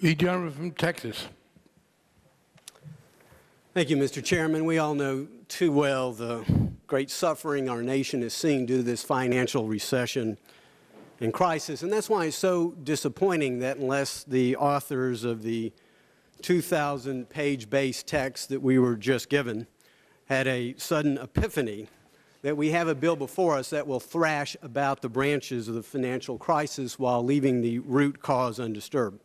The gentleman from Texas. Thank you, Mr. Chairman. We all know too well the great suffering our nation is seeing due to this financial recession and crisis. And that's why it's so disappointing that unless the authors of the 2,000-page base text that we were just given had a sudden epiphany, that we have a bill before us that will thrash about the branches of the financial crisis while leaving the root cause undisturbed.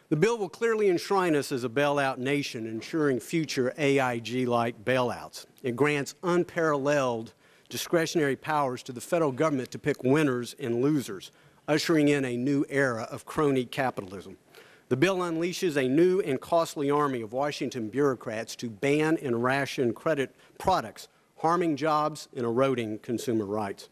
The bill will clearly enshrine us as a bailout nation, ensuring future AIG-like bailouts. It grants unparalleled discretionary powers to the federal government to pick winners and losers, ushering in a new era of crony capitalism. The bill unleashes a new and costly army of Washington bureaucrats to ban and ration credit products, harming jobs and eroding consumer rights.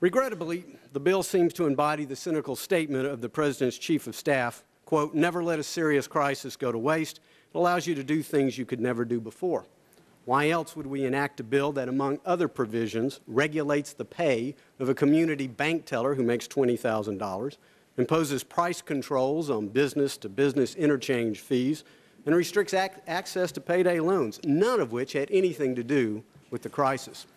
Regrettably, the bill seems to embody the cynical statement of the President's Chief of Staff, quote, "Never let a serious crisis go to waste. It allows you to do things you could never do before." Why else would we enact a bill that, among other provisions, regulates the pay of a community bank teller who makes $20,000, imposes price controls on business-to-business interchange fees, and restricts access to payday loans, none of which had anything to do with the crisis?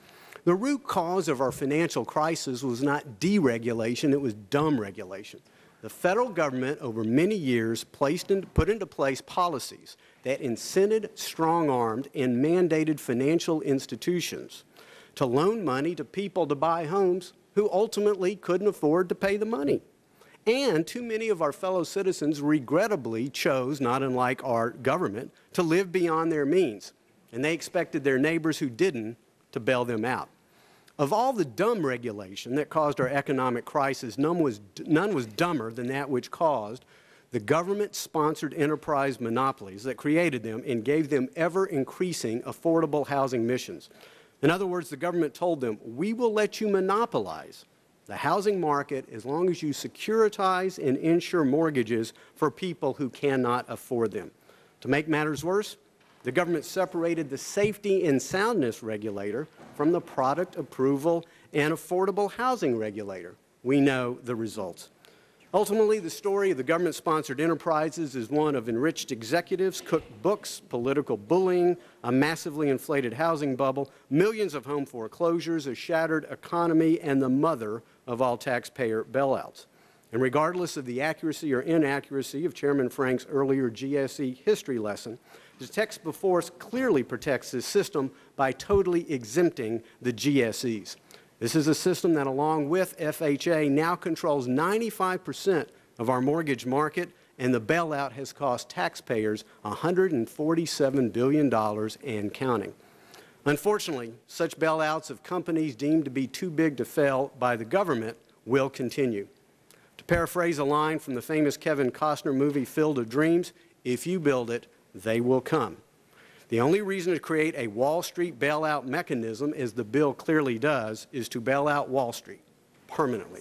The root cause of our financial crisis was not deregulation, it was dumb regulation. The federal government, over many years, put into place policies that incented, strong-armed, and mandated financial institutions to loan money to people to buy homes who ultimately couldn't afford to pay the money. And too many of our fellow citizens regrettably chose, not unlike our government, to live beyond their means, and they expected their neighbors who didn't to bail them out. Of all the dumb regulation that caused our economic crisis, none was dumber than that which caused the government-sponsored enterprise monopolies that created them and gave them ever-increasing affordable housing missions. In other words, the government told them, we will let you monopolize the housing market as long as you securitize and insure mortgages for people who cannot afford them. To make matters worse, the government separated the safety and soundness regulator from the product approval and affordable housing regulator. We know the results. Ultimately, the story of the government-sponsored enterprises is one of enriched executives, cooked books, political bullying, a massively inflated housing bubble, millions of home foreclosures, a shattered economy, and the mother of all taxpayer bailouts. And regardless of the accuracy or inaccuracy of Chairman Frank's earlier GSE history lesson, the text before us clearly protects this system by totally exempting the GSEs. This is a system that, along with FHA, now controls 95% of our mortgage market, and the bailout has cost taxpayers $147 billion and counting. Unfortunately, such bailouts of companies deemed to be too big to fail by the government will continue. To paraphrase a line from the famous Kevin Costner movie Field of Dreams, if you build it, they will come. The only reason to create a Wall Street bailout mechanism, as the bill clearly does, is to bail out Wall Street permanently.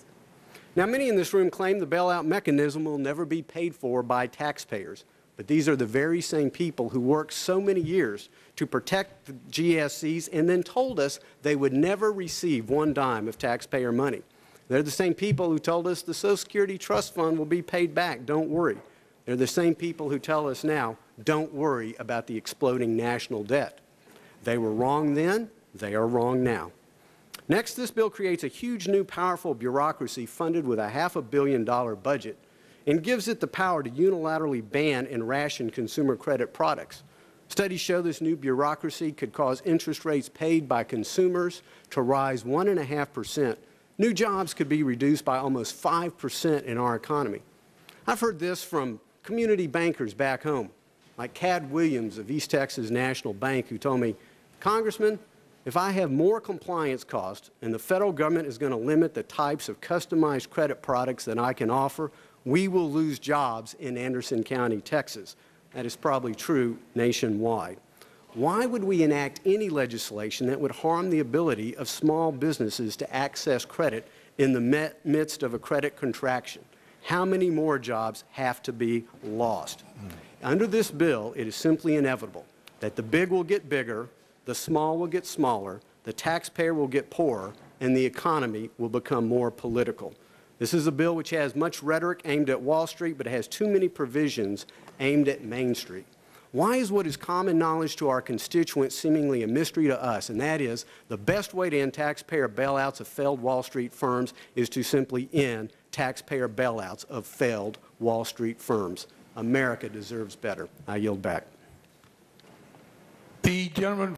Now, many in this room claim the bailout mechanism will never be paid for by taxpayers, but these are the very same people who worked so many years to protect the GSEs and then told us they would never receive one dime of taxpayer money. They're the same people who told us the Social Security Trust Fund will be paid back, don't worry. They're the same people who tell us now, don't worry about the exploding national debt. They were wrong then, they are wrong now. Next, this bill creates a huge new powerful bureaucracy funded with a $500 million budget and gives it the power to unilaterally ban and ration consumer credit products. Studies show this new bureaucracy could cause interest rates paid by consumers to rise 1.5%. New jobs could be reduced by almost 5% in our economy. I've heard this from community bankers back home, like Cad Williams of East Texas National Bank, who told me, Congressman, if I have more compliance costs and the federal government is going to limit the types of customized credit products that I can offer, we will lose jobs in Anderson County, Texas. That is probably true nationwide. Why would we enact any legislation that would harm the ability of small businesses to access credit in the midst of a credit contraction? How many more jobs have to be lost? Under this bill, it is simply inevitable that the big will get bigger, the small will get smaller, the taxpayer will get poorer, and the economy will become more political. This is a bill which has much rhetoric aimed at Wall Street, but it has too many provisions aimed at Main Street. Why is what is common knowledge to our constituents seemingly a mystery to us? And that is, the best way to end taxpayer bailouts of failed Wall Street firms is to simply end taxpayer bailouts of failed Wall Street firms. America deserves better. I yield back. The gentleman